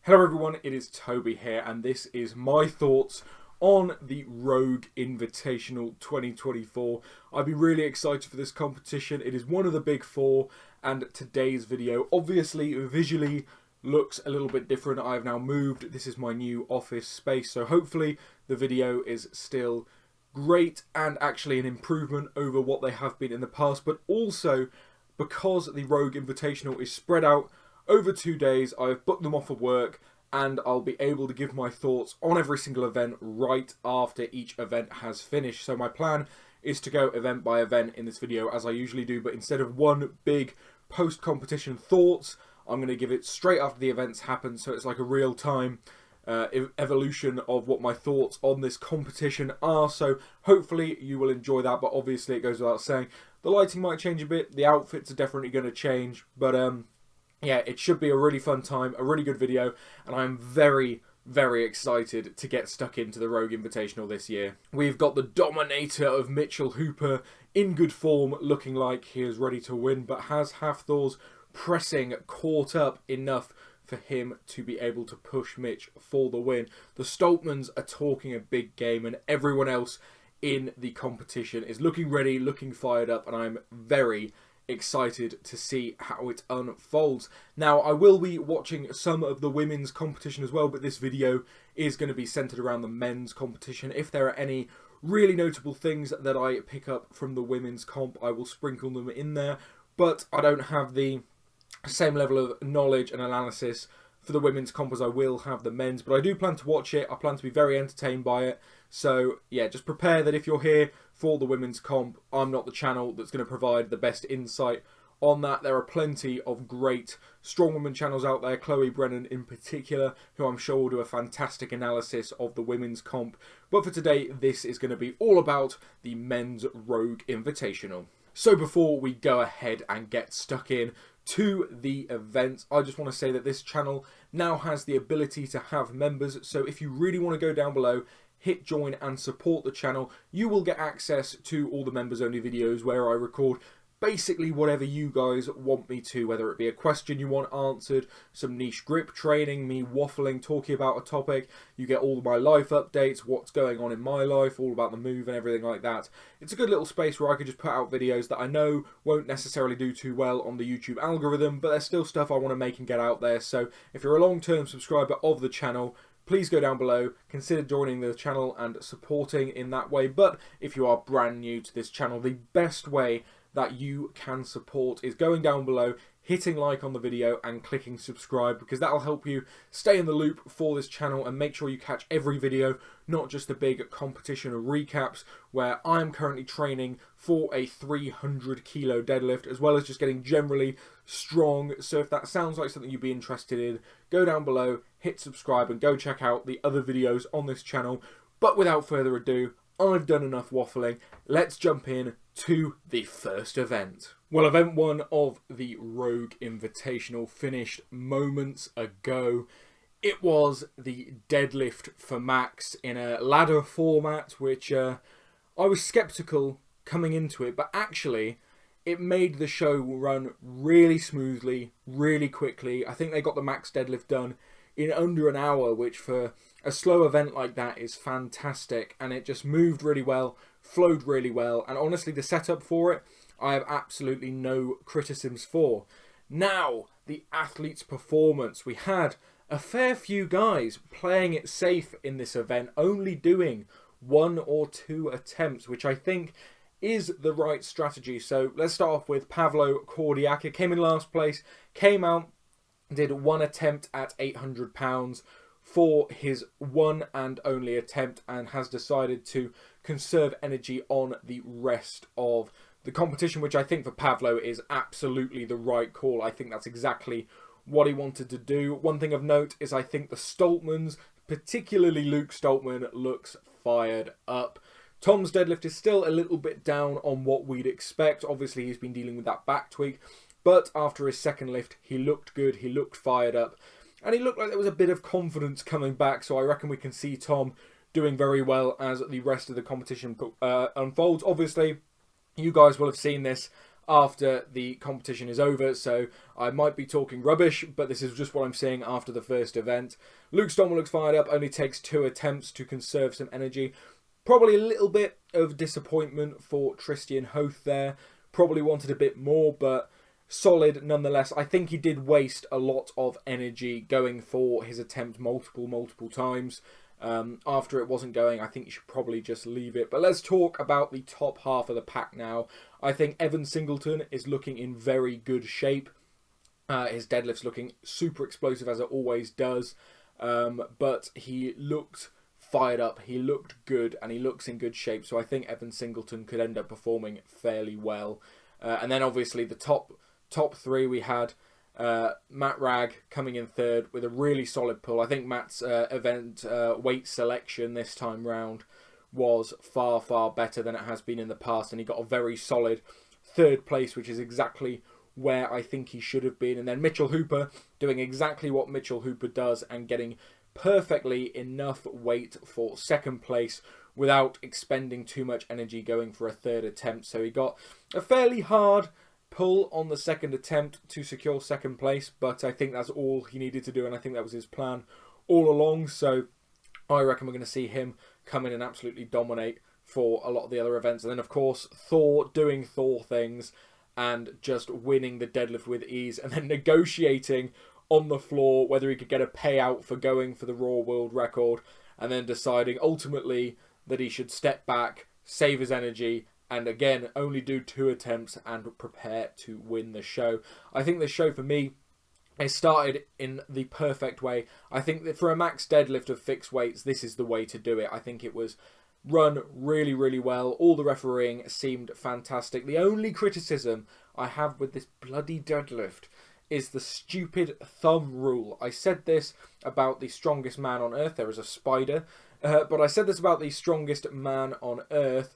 Hello everyone, it is Toby here and this is my thoughts on the Rogue Invitational 2024. I'd be really excited for this competition. It is one of the big four and today's video obviously visually looks a little bit different. I've now moved. This is my new office space, so hopefully the video is still great and actually an improvement over what they have been in the past, but also because the Rogue Invitational is spread out over 2 days, I've booked them off of work and I'll be able to give my thoughts on every single event right after each event has finished. So my plan is to go event by event in this video as I usually do, but instead of one big post-competition thoughts, I'm going to give it straight after the events happen, so it's like a real-time evolution of what my thoughts on this competition are. So hopefully you will enjoy that, but obviously it goes without saying the lighting might change a bit, the outfits are definitely going to change, but yeah, it should be a really fun time, a really good video, and I'm very, very excited to get stuck into the Rogue Invitational this year. We've got the dominator of Mitchell Hooper in good form, looking like he is ready to win, but has Hafthor's pressing caught up enough for him to be able to push Mitch for the win? The Stoltmans are talking a big game, and everyone else in the competition is looking ready, looking fired up, and I'm very excited to see how it unfolds. Now, I will be watching some of the women's competition as well, but this video is going to be centered around the men's competition. If there are any really notable things that I pick up from the women's comp, I will sprinkle them in there, but I don't have the same level of knowledge and analysis for the women's comp as I will have the men's, but I do plan to watch it. I plan to be very entertained by it. So yeah, just prepare that if you're here for the women's comp, I'm not the channel that's going to provide the best insight on that. There are plenty of great strongwoman channels out there, Chloe Brennan in particular, who I'm sure will do a fantastic analysis of the women's comp. But for today, this is going to be all about the men's Rogue Invitational. So before we go ahead and get stuck in to the event, I just want to say that this channel now has the ability to have members. So if you really want to go down below, hit join and support the channel, you will get access to all the members only videos where I record basically whatever you guys want me to, whether it be a question you want answered, some niche grip training, me waffling, talking about a topic. You get all of my life updates, what's going on in my life, all about the move and everything like that. It's a good little space where I could just put out videos that I know won't necessarily do too well on the YouTube algorithm, but there's still stuff I want to make and get out there. So if you're a long-term subscriber of the channel, please go down below, consider joining the channel and supporting in that way. But if you are brand new to this channel, the best way that you can support is going down below, hitting like on the video and clicking subscribe, because that'll help you stay in the loop for this channel and make sure you catch every video, not just the big competition recaps where I'm currently training for a 300 kilo deadlift, as well as just getting generally strong. So if that sounds like something you'd be interested in, go down below, hit subscribe and go check out the other videos on this channel. But without further ado, I've done enough waffling. Let's jump in to the first event. Well, event one of the Rogue Invitational finished moments ago. It was the deadlift for max in a ladder format, which I was skeptical coming into it, but actually it made the show run really smoothly, really quickly. I think they got the max deadlift done in under an hour, which for a slow event like that is fantastic, and it just moved really well, flowed really well, and honestly the setup for it I have absolutely no criticisms for. Now, the athlete's performance. We had a fair few guys playing it safe in this event, only doing 1 or 2 attempts, which I think is the right strategy. So let's start off with Pavlo Kordiak. Came in last place, came out, did 1 attempt at 800 pounds for his one and only attempt, and has decided to conserve energy on the rest of the competition, which I think for Pavlo is absolutely the right call. I think that's exactly what he wanted to do. One thing of note is I think the Stoltmans, particularly Luke Stoltman, looks fired up. Tom's deadlift is still a little bit down on what we'd expect. Obviously, he's been dealing with that back tweak, but after his second lift, he looked good, he looked fired up, and he looked like there was a bit of confidence coming back, so I reckon we can see Tom doing very well as the rest of the competition unfolds. Obviously, you guys will have seen this. after the competition is over, so I might be talking rubbish, but this is just what I'm saying after the first event. Luke Stoneman looks fired up, only takes 2 attempts to conserve some energy. Probably a little bit of disappointment for Tristan Hoth there. Probably wanted a bit more, but solid nonetheless. I think he did waste a lot of energy going for his attempt multiple times. After it wasn't going, I think you should probably just leave it. But let's talk about the top half of the pack now. I think Evan Singleton is looking in very good shape. His deadlift's looking super explosive as it always does. But he looked fired up, he looked good, and he looks in good shape. So I think Evan Singleton could end up performing fairly well. And then obviously the top 3 we had Matt Ragg coming in third with a really solid pull. I think Matt's event weight selection this time round was far better than it has been in the past, and he got a very solid 3rd place, which is exactly where I think he should have been. And then Mitchell Hooper doing exactly what Mitchell Hooper does and getting perfectly enough weight for 2nd place without expending too much energy going for a 3rd attempt. So he got a fairly hard pull on the 2nd attempt to secure 2nd place, but I think that's all he needed to do, and I think that was his plan all along. So I reckon we're going to see him come in and absolutely dominate for a lot of the other events. And then of course Thor doing Thor things and just winning the deadlift with ease, and then negotiating on the floor whether he could get a payout for going for the Raw World Record, and then deciding ultimately that he should step back, save his energy, and again, only do 2 attempts and prepare to win the show. I think the show for me, it started in the perfect way. I think that for a max deadlift of fixed weights, this is the way to do it. I think it was run really well. All the refereeing seemed fantastic. The only criticism I have with this bloody deadlift is the stupid thumb rule. I said this about the strongest man on earth. There is a spider. But I said this about the strongest man on earth,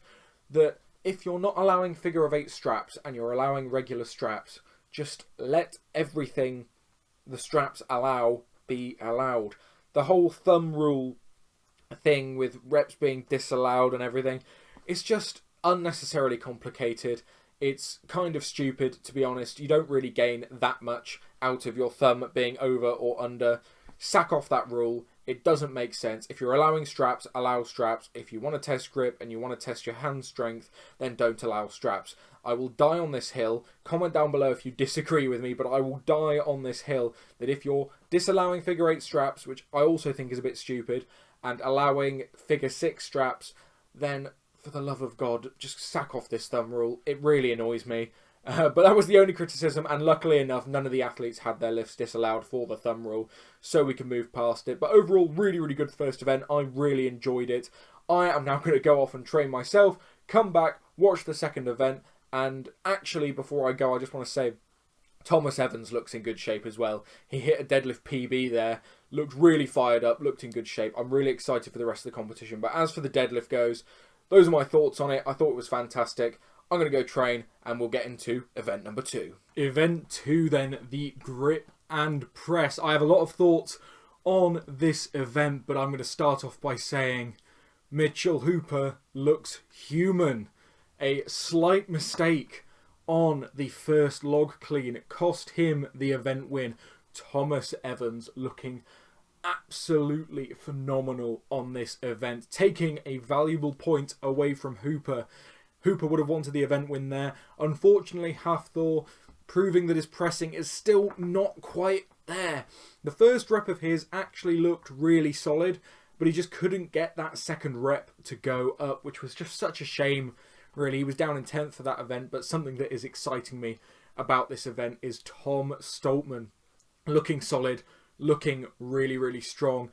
that if you're not allowing figure of 8 straps and you're allowing regular straps, just let everything the straps allow be allowed. The whole thumb rule thing with reps being disallowed and everything, it's just unnecessarily complicated. It's kind of stupid, to be honest. You don't really gain that much out of your thumb being over or under. Sack off that rule. It doesn't make sense. If you're allowing straps, allow straps. If you want to test grip and you want to test your hand strength, then don't allow straps. I will die on this hill. Comment down below if you disagree with me, but I will die on this hill that if you're disallowing figure 8 straps, which I also think is a bit stupid, and allowing figure 6 straps, then for the love of God, just sack off this thumb rule. It really annoys me. But that was the only criticism, and luckily enough, none of the athletes had their lifts disallowed for the thumb rule, so we can move past it. But overall, really good first event. I really enjoyed it. I am now going to go off and train myself, come back, watch the 2nd event, and actually, before I go, I just want to say, Thomas Evans looks in good shape as well. He hit a deadlift PB there, looked really fired up, looked in good shape. I'm really excited for the rest of the competition. But as for the deadlift goes, those are my thoughts on it. I thought it was fantastic. I'm going to go train, and we'll get into event number 2. Event 2 then, the grip and press. I have a lot of thoughts on this event, but I'm going to start off by saying Mitchell Hooper looks human. A slight mistake on the first log clean cost him the event win. Thomas Evans looking absolutely phenomenal on this event, taking a valuable point away from Hooper. Hooper would have wanted the event win there. Unfortunately, Hafthor proving that his pressing is still not quite there. The first rep of his actually looked really solid, but he just couldn't get that 2nd rep to go up, which was just such a shame, really. He was down in 10th for that event, but something that is exciting me about this event is Tom Stoltman looking solid, looking really strong.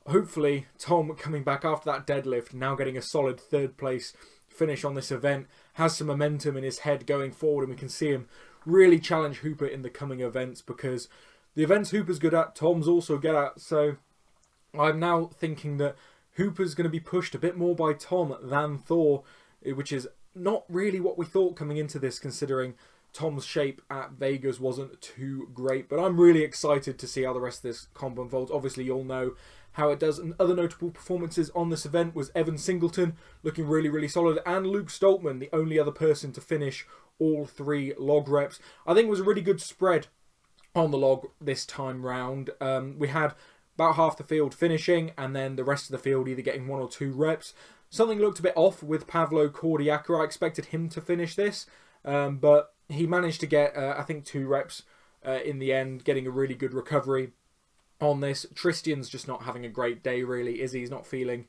Hopefully, Tom coming back after that deadlift, now getting a solid 3rd place finish on this event, has some momentum in his head going forward, and we can see him really challenge Hooper in the coming events, because the events Hooper's good at, Tom's also good at. So I'm now thinking that Hooper's going to be pushed a bit more by Tom than Thor, which is not really what we thought coming into this, considering Tom's shape at Vegas wasn't too great. But I'm really excited to see how the rest of this comp unfolds. Obviously, you'll know how it does. And other notable performances on this event was Evan Singleton looking really solid, and Luke Stoltman, the only other person to finish all 3 log reps. I think it was a really good spread on the log this time round. We had about half the field finishing, and then the rest of the field either getting 1 or 2 reps. Something looked a bit off with Pavlo Kordiaka. I expected him to finish this, but he managed to get, I think, 2 reps in the end, getting a really good recovery on this. Tristian's just not having a great day, really, is he? He's not feeling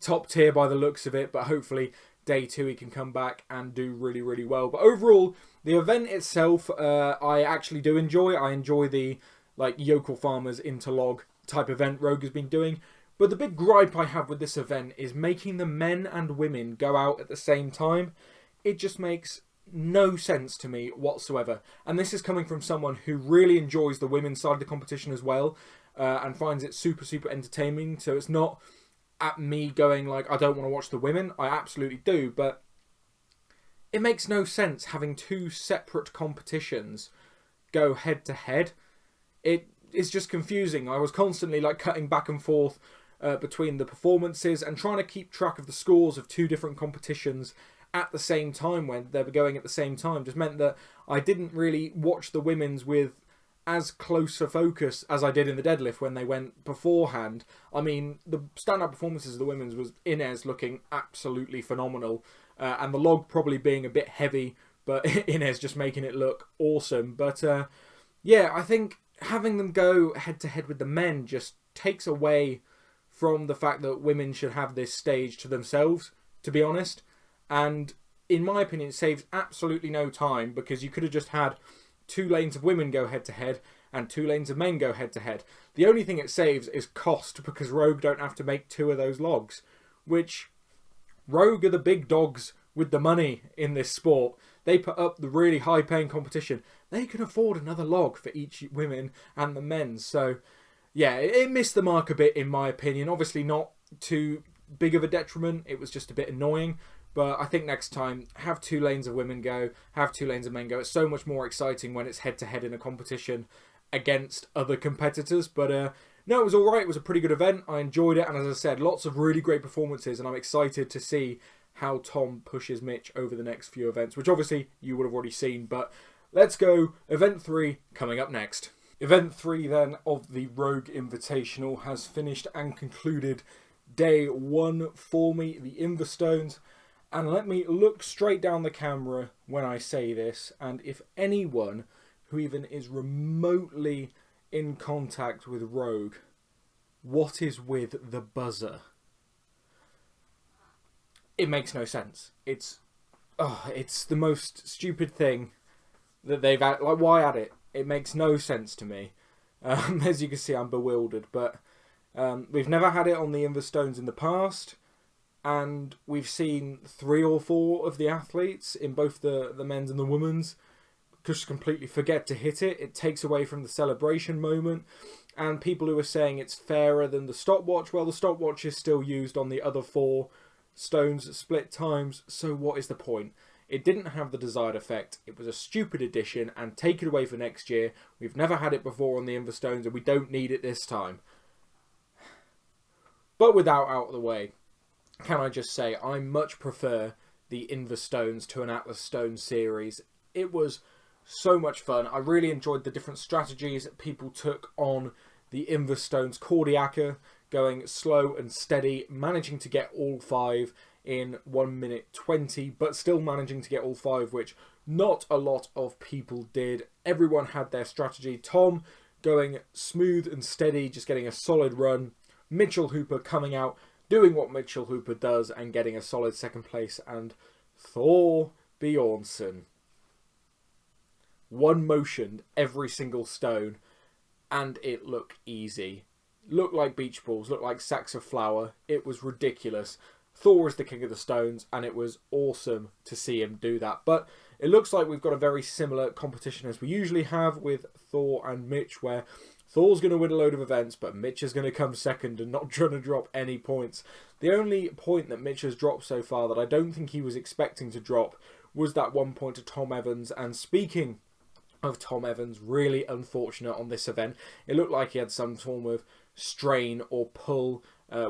top tier by the looks of it, but hopefully day 2 he can come back and do really, really well. But overall, the event itself, I actually do enjoy. I enjoy the yokel farmers interlog type event Rogue has been doing. But the big gripe I have with this event is making the men and women go out at the same time. It just makes no sense to me whatsoever. And this is coming from someone who really enjoys the women's side of the competition as well, and finds it super, super entertaining. So it's not at me going like, I don't want to watch the women. I absolutely do, but it makes no sense having 2 separate competitions go head to head. It is just confusing. I was constantly cutting back and forth between the performances and trying to keep track of the scores of 2 different competitions at the same time when they were going at the same time. Just meant that I didn't really watch the women's with as close a focus as I did in the deadlift when they went beforehand. I mean, the standout performances of the women's was Inez looking absolutely phenomenal, and the log probably being a bit heavy, but Inez just making it look awesome. But yeah, I think having them go head to head with the men just takes away from the fact that women should have this stage to themselves, to be honest. And in my opinion, it saves absolutely no time, because you could have just had 2 lanes of women go head to head and 2 lanes of men go head to head. The only thing it saves is cost, because Rogue don't have to make 2 of those logs, which Rogue are the big dogs with the money in this sport. They put up the really high paying competition. They can afford another log for each women and the men. So yeah, it missed the mark a bit in my opinion. Obviously not too big of a detriment. It was just a bit annoying. But I think next time, have 2 lanes of women go, have 2 lanes of men go. It's so much more exciting when it's head-to-head in a competition against other competitors. But no, it was alright. It was a pretty good event. I enjoyed it. And as I said, lots of really great performances. And I'm excited to see how Tom pushes Mitch over the next few events, which obviously you would have already seen. But let's go. Event 3 coming up next. Event 3 then of the Rogue Invitational has finished and concluded day 1 for me, the Inver Stones. And let me look straight down the camera when I say this, and if anyone who even is remotely in contact with Rogue, what is with the buzzer? It makes no sense. It's the most stupid thing that they've had. Like, why add it? It makes no sense to me. As you can see, I'm bewildered, but we've never had it on the Inver Stones in the past. And we've seen 3 or 4 of the athletes in both the men's and the women's just completely forget to hit it. It takes away from the celebration moment. And people who are saying it's fairer than the stopwatch, well, the stopwatch is still used on the other 4 stones at split times. So what is the point? It didn't have the desired effect. It was a stupid addition, and take it away for next year. We've never had it before on the Inver Stones, and we don't need it this time. But with that out of the way, can I just say, I much prefer the Inver Stones to an Atlas Stone series. It was so much fun. I really enjoyed the different strategies people took on the Inver Stones. Kordiaka going slow and steady, managing to get all 5 in 1 minute 20, but still managing to get all 5, which not a lot of people did. Everyone had their strategy. Tom going smooth and steady, just getting a solid run. Mitchell Hooper coming out, doing what Mitchell Hooper does and getting a solid 2nd place. And Thor Bjornsson one-motioned every single stone, and it looked easy. Looked like beach balls, looked like sacks of flour. It was ridiculous. Thor is the king of the stones, and it was awesome to see him do that. But it looks like we've got a very similar competition as we usually have with Thor and Mitch, where Thor's going to win a load of events, but Mitch is going to come 2nd and not trying to drop any points. The only point that Mitch has dropped so far that I don't think he was expecting to drop was that 1 point to Tom Evans. And speaking of Tom Evans, really unfortunate on this event. It looked like he had some form of strain or pull,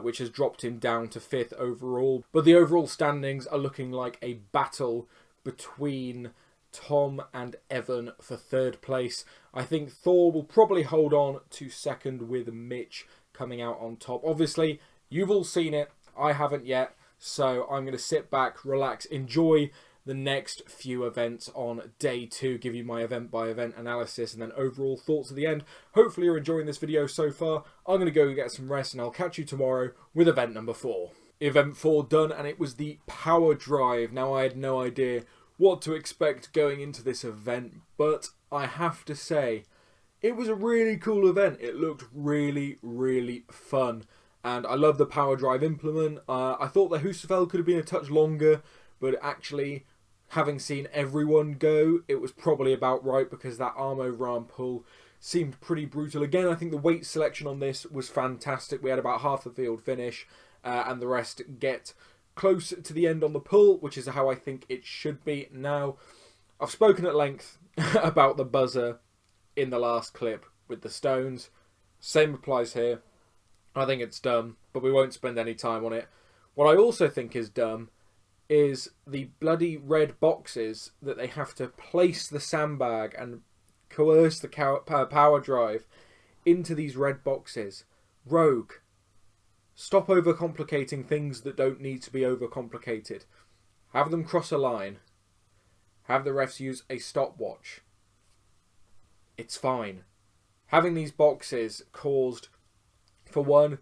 which has dropped him down to 5th overall. But the overall standings are looking like a battle between Tom and Evan for third place. I think Thor will probably hold on to second with Mitch coming out on top. Obviously, you've all seen it. I haven't yet. So I'm going to sit back, relax, enjoy the next few events on day 2, give you my event by event analysis and then overall thoughts at the end. Hopefully you're enjoying this video so far. I'm going to go get some rest and I'll catch you tomorrow with event number 4. Event 4 done, and it was the power drive. Now, I had no idea what to expect going into this event, but I have to say it was a really cool event. It looked really, really fun. And I love the power drive implement. I thought the Husafell could have been a touch longer, but actually, having seen everyone go, it was probably about right because that arm over arm pull seemed pretty brutal. Again, I think the weight selection on this was fantastic. We had about half the field finish, and the rest get close to the end on the pull, which is how I think it should be. Now, I've spoken at length about the buzzer in the last clip with the stones. Same applies here. I think it's dumb, but we won't spend any time on it. What I also think is dumb is the bloody red boxes that they have to place the sandbag and coerce the power drive into these red boxes. Rogue, stop overcomplicating things that don't need to be overcomplicated. Have them cross a line. Have the refs use a stopwatch. It's fine. Having these boxes caused, for one,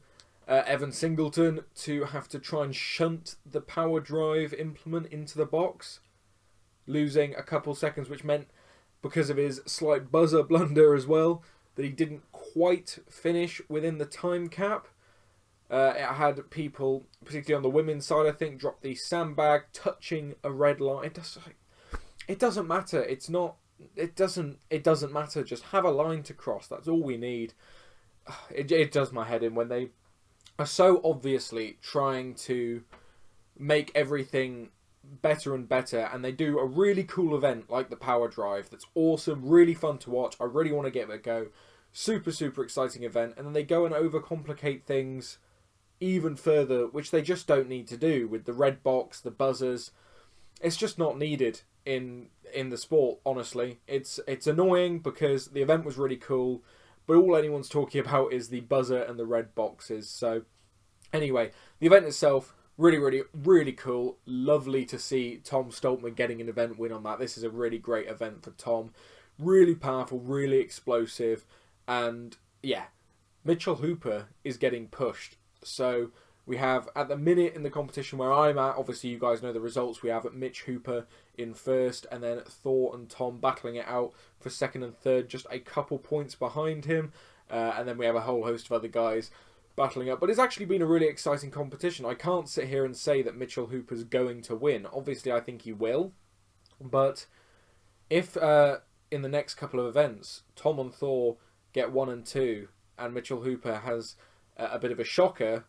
Evan Singleton to have to try and shunt the power drive implement into the box, losing a couple seconds, which meant, because of his slight buzzer blunder as well, that he didn't quite finish within the time cap. It had people, particularly on the women's side, I think, drop the sandbag, touching a red line. It doesn't matter. It doesn't matter. Just have a line to cross. That's all we need. It does my head in when they are so obviously trying to make everything better and better, and they do a really cool event like the power drive that's awesome, really fun to watch. I really want to give it a go. Super, super exciting event, and then they go and overcomplicate things even further, which they just don't need to do with the red box, the buzzers. It's just not needed in the sport, honestly. It's annoying because the event was really cool, but all anyone's talking about is the buzzer and the red boxes. So anyway, the event itself, really, really, really cool. Lovely to see Tom Stoltman getting an event win on that. This is a really great event for Tom. Really powerful, really explosive. And yeah, Mitchell Hooper is getting pushed. So we have, at the minute in the competition where I'm at, obviously you guys know the results, we have Mitch Hooper in first, and then Thor and Tom battling it out for second and third, just a couple points behind him. And then we have a whole host of other guys battling up. But it's actually been a really exciting competition. I can't sit here and say that Mitchell Hooper's going to win. Obviously, I think he will. But if in the next couple of events, Tom and Thor get 1 and 2, and Mitchell Hooper has a bit of a shocker,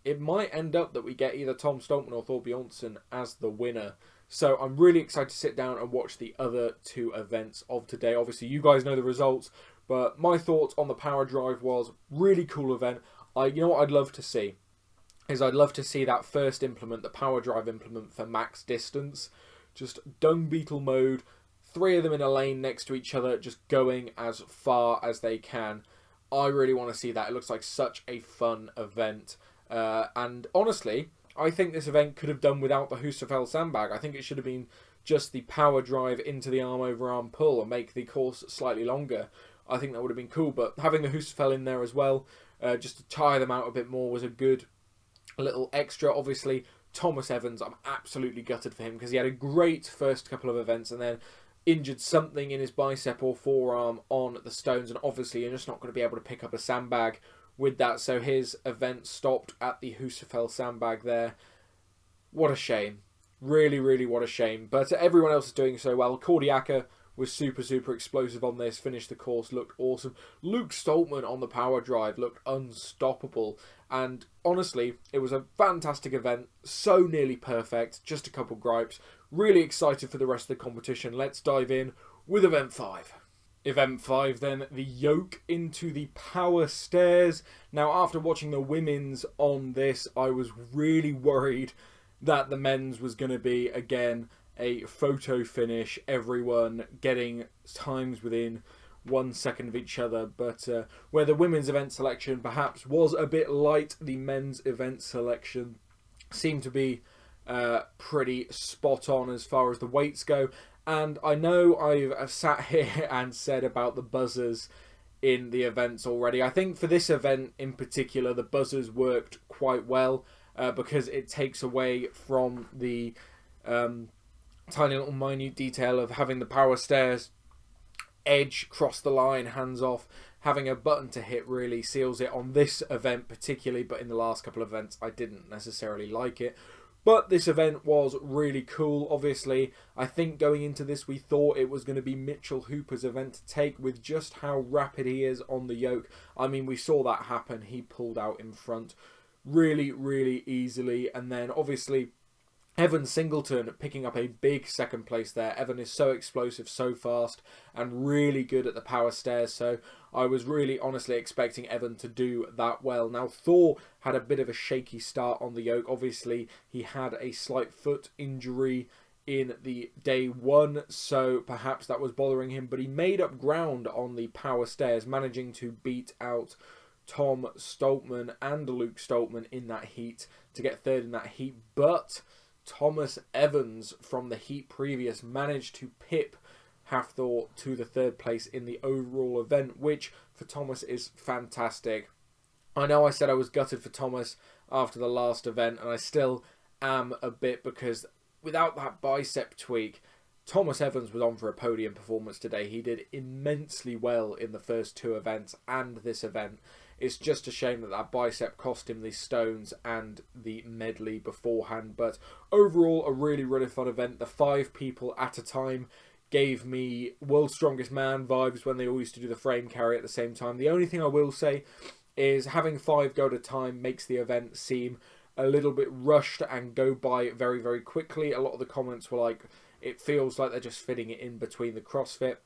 it might end up that we get either Tom Stoltman or Thor Bjornsson as the winner. So I'm really excited to sit down and watch the other 2 events of today. Obviously, you guys know the results, but my thoughts on the power drive was really cool event. You know what I'd love to see? I'd love to see that first implement, the power drive implement for max distance. Just dung beetle mode, 3 of them in a lane next to each other, just going as far as they can. I really want to see that. It looks like such a fun event. And honestly, I think this event could have done without the Husafell sandbag. I think it should have been just the power drive into the arm over arm pull and make the course slightly longer. I think that would have been cool. But having the Husafell in there as well, just to tire them out a bit more, was a good little extra. Obviously, Thomas Evans, I'm absolutely gutted for him because he had a great first couple of events and then injured something in his bicep or forearm on the stones, and obviously you're just not going to be able to pick up a sandbag with that, so his event stopped at the Husafell sandbag there. What a shame. Really, really what a shame. But everyone else is doing so well. Kordiaka was super, super explosive on this, finished the course, looked awesome. Luke Stoltman on the power drive looked unstoppable. And honestly, it was a fantastic event, so nearly perfect, just a couple gripes. Really excited for the rest of the competition. Let's dive in with Event 5. Event 5 then, the Yoke into the power stairs. Now, after watching the women's on this, I was really worried that the men's was going to be, again, a photo finish, everyone getting times within 1 second of each other, but where the women's event selection perhaps was a bit light, the men's event selection seemed to be pretty spot on as far as the weights go. And I know I've sat here and said about the buzzers in the events already. I think for this event in particular, the buzzers worked quite well because it takes away from the tiny little minute detail of having the power stairs edge cross the line, hands off. Having a button to hit really seals it on this event particularly, but in the last couple of events I didn't necessarily like it. But this event was really cool. Obviously, I think going into this we thought it was going to be Mitchell Hooper's event to take, with just how rapid he is on the yoke. I mean, we saw that happen. He pulled out in front really, really easily. And then obviously Evan Singleton picking up a big second place there. Evan is so explosive, so fast, and really good at the power stairs. So I was really honestly expecting Evan to do that well. Now, Thor had a bit of a shaky start on the yoke. Obviously, he had a slight foot injury in the day one, so perhaps that was bothering him. But he made up ground on the power stairs, managing to beat out Tom Stoltman and Luke Stoltman in that heat to get third in that heat. But Thomas Evans from the heat previous managed to pip Hafthor to the third place in the overall event, which for Thomas is fantastic. I know I said I was gutted for Thomas after the last event, and I still am a bit, because without that bicep tweak, Thomas Evans was on for a podium performance today. He did immensely well in the first two events and this event. It's just a shame that that bicep cost him the stones and the medley beforehand. But overall, a really, really fun event. The 5 people at a time gave me World's Strongest Man vibes when they all used to do the frame carry at the same time. The only thing I will say is having 5 go at a time makes the event seem a little bit rushed and go by very, very quickly. A lot of the comments were like, it feels like they're just fitting it in between the CrossFit.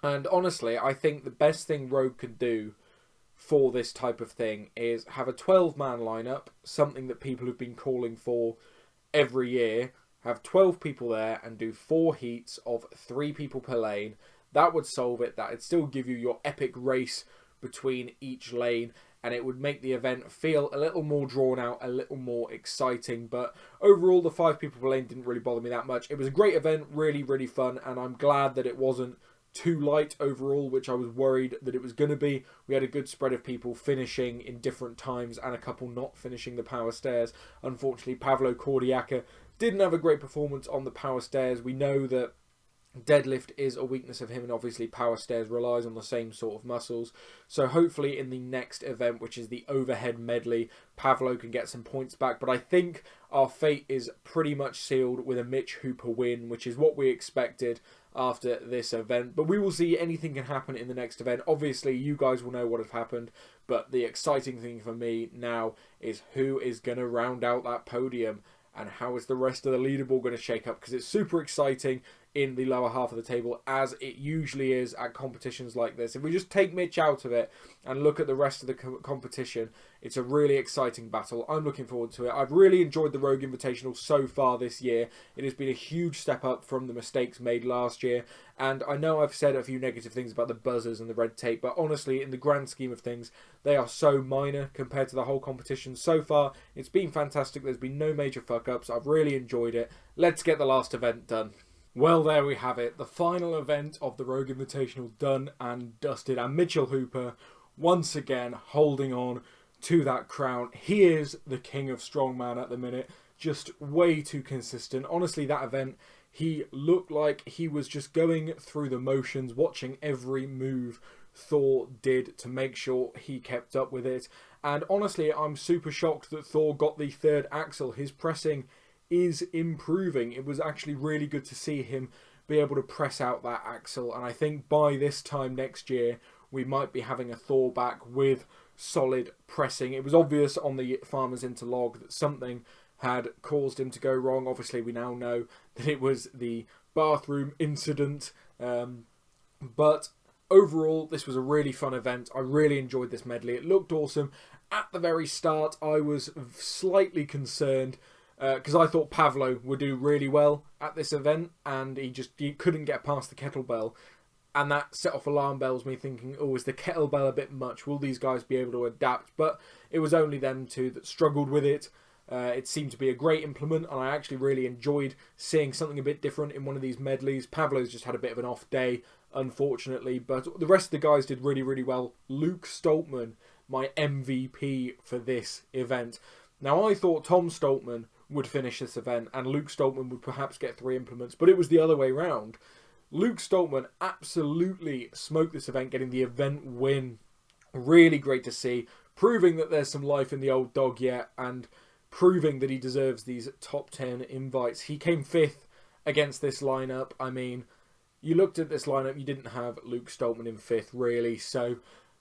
And honestly, I think the best thing Rogue could do for this type of thing is have a 12-man lineup, something that people have been calling for every year. Have 12 people there and do 4 heats of 3 people per lane. That would solve it. That would still give you your epic race between each lane, and it would make the event feel a little more drawn out, a little more exciting. But overall, the 5 people per lane didn't really bother me that much. It was a great event, really, really fun, and I'm glad that it wasn't too light overall, which I was worried that it was going to be. We had a good spread of people finishing in different times and a couple not finishing the power stairs. Unfortunately, Pavlo Kordiaka didn't have a great performance on the power stairs. We know that deadlift is a weakness of him, and obviously power stairs relies on the same sort of muscles. So hopefully in the next event, which is the overhead medley, Pavlo can get some points back. But I think our fate is pretty much sealed with a Mitch Hooper win, which is what we expected after this event. But we will see. Anything can happen in the next event. Obviously, you guys will know what has happened, but the exciting thing for me now is who is going to round out that podium and how is the rest of the leaderboard going to shake up, because it's super exciting in the lower half of the table, as it usually is at competitions like this. If we just take Mitch out of it and look at the rest of the competition, it's a really exciting battle. I'm looking forward to it. I've really enjoyed the Rogue Invitational so far this year. It has been a huge step up from the mistakes made last year, and I know I've said a few negative things about the buzzers and the red tape, but honestly, in the grand scheme of things, they are so minor compared to the whole competition. So far, it's been fantastic. There's been no major fuck-ups. I've really enjoyed it. Let's get the last event done. Well, there we have it. The final event of the Rogue Invitational done and dusted. And Mitchell Hooper, once again, holding on to that crown. He is the king of strongman at the minute. Just way too consistent. Honestly, that event, he looked like he was just going through the motions, watching every move Thor did to make sure he kept up with it. And honestly, I'm super shocked that Thor got the third axle. His pressing is improving. It was actually really good to see him be able to press out that axle, and I think by this time next year we might be having a Thor back with solid pressing. It was obvious on the Farmers Interlog that something had caused him to go wrong. Obviously we now know that it was the bathroom incident, but overall this was a really fun event. I really enjoyed this medley. It looked awesome. At the very start I was slightly concerned because I thought Pavlo would do really well at this event, and he couldn't get past the kettlebell. And that set off alarm bells, me thinking, oh, is the kettlebell a bit much? Will these guys be able to adapt? But it was only them two that struggled with it. It seemed to be a great implement, and I actually really enjoyed seeing something a bit different in one of these medleys. Pavlo's just had a bit of an off day, unfortunately, but the rest of the guys did really, really well. Luke Stoltman, my MVP for this event. Now, I thought Tom Stoltman would finish this event, and Luke Stoltman would perhaps get 3 implements, but it was the other way round. Luke Stoltman absolutely smoked this event, getting the event win. Really great to see, proving that there's some life in the old dog yet, and proving that he deserves these top 10 invites. He came 5th against this lineup. I mean, you looked at this lineup, you didn't have Luke Stoltman in 5th, really, so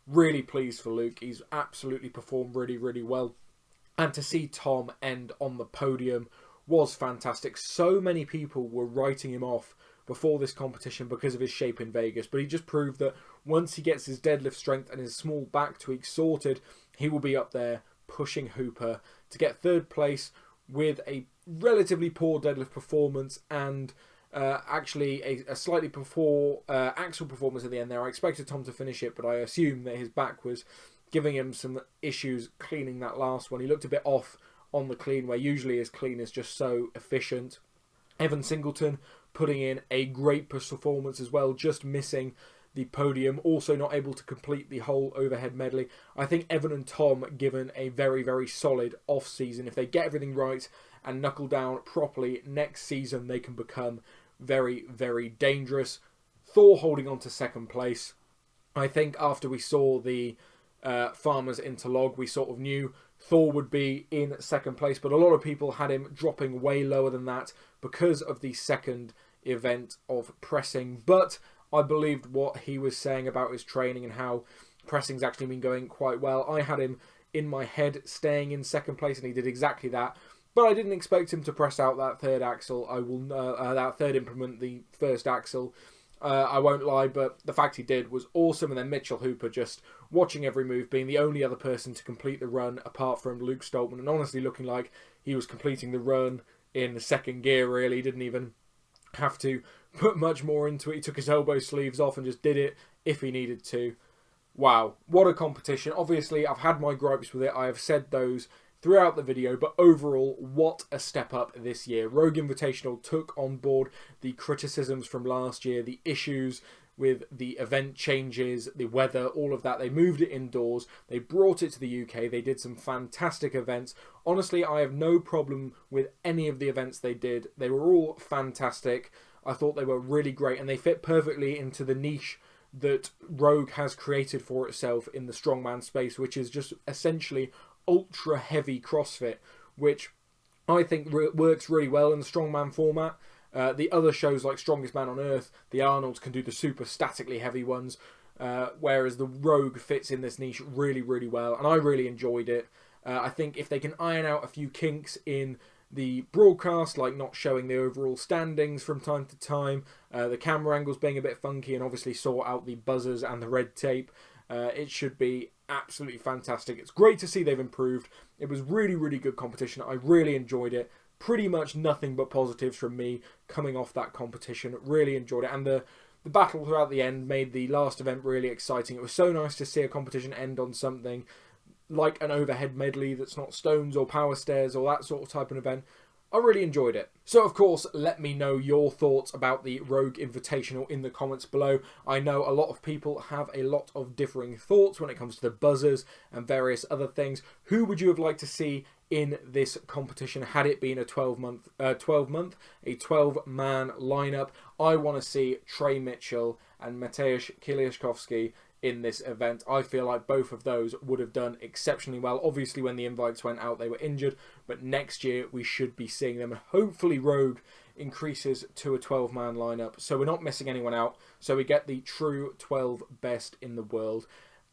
really pleased for Luke. He's absolutely performed really, really well. And to see Tom end on the podium was fantastic. So many people were writing him off before this competition because of his shape in Vegas, but he just proved that once he gets his deadlift strength and his small back tweak sorted, he will be up there pushing Hooper to get 3rd place with a relatively poor deadlift performance and actually a slightly poor axle performance at the end there. I expected Tom to finish it, but I assumed that his back was giving him some issues cleaning that last one. He looked a bit off on the clean, where usually his clean is just so efficient. Evan Singleton putting in a great performance as well, just missing the podium, also not able to complete the whole overhead medley. I think Evan and Tom given a very, very solid off-season. If they get everything right and knuckle down properly, next season they can become very, very dangerous. Thor holding on to 2nd place. I think after we saw the Farmers interlog, we sort of knew Thor would be in 2nd place, but a lot of people had him dropping way lower than that because of the 2nd event of pressing. But I believed what he was saying about his training and how pressing's actually been going quite well. I had him in my head staying in 2nd place, and he did exactly that. But I didn't expect him to press out that 3rd axle. That 3rd implement, the 1st axle. I won't lie, but the fact he did was awesome. And then Mitchell Hooper just watching every move, being the only other person to complete the run apart from Luke Stoltman, and honestly looking like he was completing the run in the 2nd gear, really. He didn't even have to put much more into it. He took his elbow sleeves off and just did it if he needed to. Wow, what a competition. Obviously, I've had my gripes with it. I have said those throughout the video, but overall, what a step up this year. Rogue Invitational took on board the criticisms from last year, the issues with the event changes, the weather, all of that. They moved it indoors. They brought it to the UK. They did some fantastic events. Honestly, I have no problem with any of the events they did. They were all fantastic. I thought they were really great, and they fit perfectly into the niche that Rogue has created for itself in the strongman space, which is just essentially ultra heavy CrossFit, which I think works really well in the strongman format. The other shows like Strongest Man on Earth, the Arnolds can do the super statically heavy ones, whereas the Rogue fits in this niche really, really well, and I really enjoyed it. I think if they can iron out a few kinks in the broadcast, like not showing the overall standings from time to time, the camera angles being a bit funky, and obviously sort out the buzzers and the red tape, it should be absolutely fantastic. It's great to see they've improved. It was really, really good competition. I really enjoyed it. Pretty much nothing but positives from me coming off that competition. Really enjoyed it. And the battle throughout the end made the last event really exciting. It was so nice to see a competition end on something like an overhead medley that's not stones or power stairs or that sort of type of event. I really enjoyed it. So, of course, let me know your thoughts about the Rogue Invitational in the comments below. I know a lot of people have a lot of differing thoughts when it comes to the buzzers and various other things. Who would you have liked to see in this competition had it been a 12-man lineup? I want to see Trey Mitchell and Mateusz Kieliszkowski in this event. I feel like both of those would have done exceptionally well. Obviously, when the invites went out, they were injured, but next year we should be seeing them, and hopefully Rogue increases to a 12-man lineup, so we're not missing anyone out, so we get the true 12 best in the world.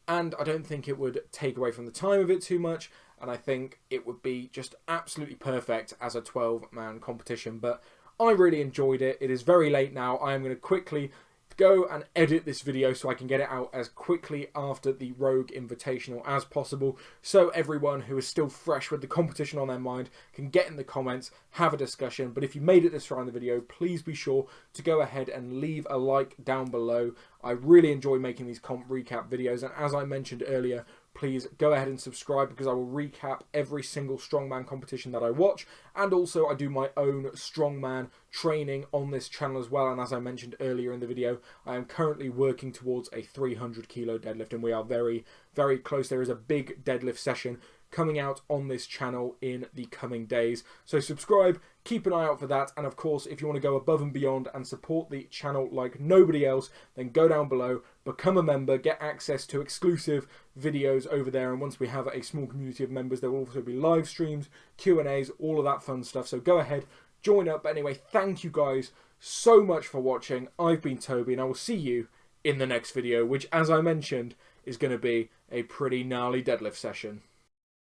And I don't think it would take away from the time of it too much, and I think it would be just absolutely perfect as a 12-man competition. But I really enjoyed it. It is very late now. I am going to quickly go and edit this video so I can get it out as quickly after the Rogue Invitational as possible, so everyone who is still fresh with the competition on their mind can get in the comments, have a discussion. But if you made it this far in the video, please be sure to go ahead and leave a like down below. I really enjoy making these comp recap videos, and as I mentioned earlier, please go ahead and subscribe, because I will recap every single strongman competition that I watch, and also I do my own strongman training on this channel as well. And as I mentioned earlier in the video, I am currently working towards a 300 kilo deadlift, and we are very, very close. There is a big deadlift session coming out on this channel in the coming days, so subscribe, keep an eye out for that. And of course, if you want to go above and beyond and support the channel like nobody else, then go down below, become a member, get access to exclusive videos over there, and once we have a small community of members, there will also be live streams, Q&As, all of that fun stuff. So go ahead, join up. But anyway, thank you guys so much for watching. I've been Toby, and I will see you in the next video, which, as I mentioned, is going to be a pretty gnarly deadlift session.